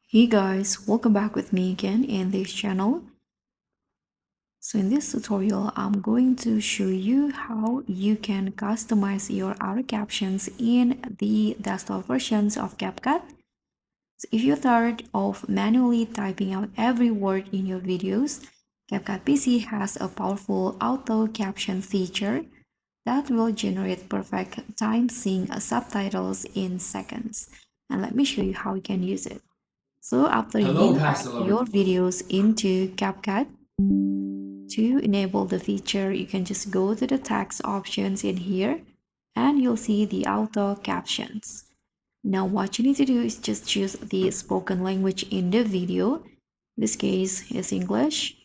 Hey guys, welcome back with me again in this channel. So in this tutorial, I'm going to show you how you can customize your auto captions in the desktop versions of CapCut. So if you're tired of manually typing out every word in your videos, CapCut PC has a powerful auto caption feature that will generate perfect time sync subtitles in seconds. And let me show you how you can use it. So after Hello, you add pasta lover. your videos into CapCut, to enable the feature, you can just go to the text options in here and you'll see the auto captions. Now what you need to do is just choose the spoken language in the video. In this case is English.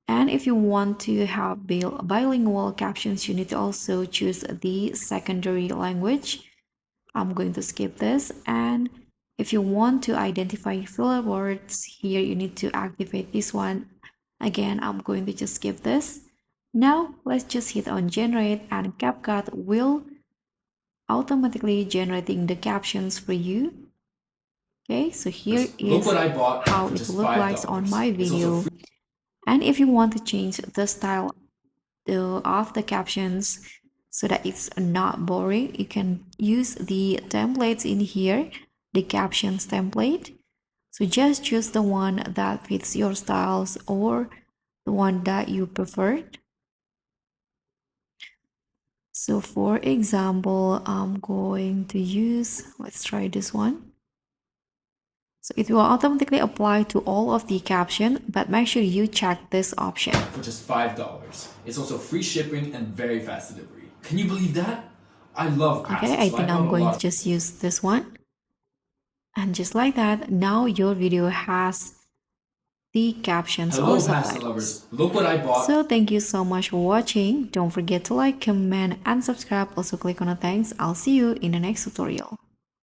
And if you want to have bilingual captions, you need to also choose the secondary language. I'm going to skip this. And if you want to identify filler words here, you need to activate this one. Again, I'm going to just skip this. Now let's just hit on generate and CapCut will automatically generating the captions for you. Okay, so here Look is what I bought how for it just looks like on $5. my It's also video. free. And if you want to change the style of the captions so that it's not boring, you can use the templates in here, the captions template. So just choose the one that fits your styles or the one that you preferred. So for example, I'm going to use, let's try this one. So it will automatically apply to all of the caption, but make sure you check this option. For just $5. It's also free shipping and very fast delivery. Can you believe that? I love Okay, pasta, I so I think I'm bought a going to lot. just use this one. And just like that, now your video has the captions or Hello, pasta subtitles. lovers. Look what I bought. So thank you so much for watching. Don't forget to like, comment, and subscribe. Also click on the thanks. I'll see you in the next tutorial.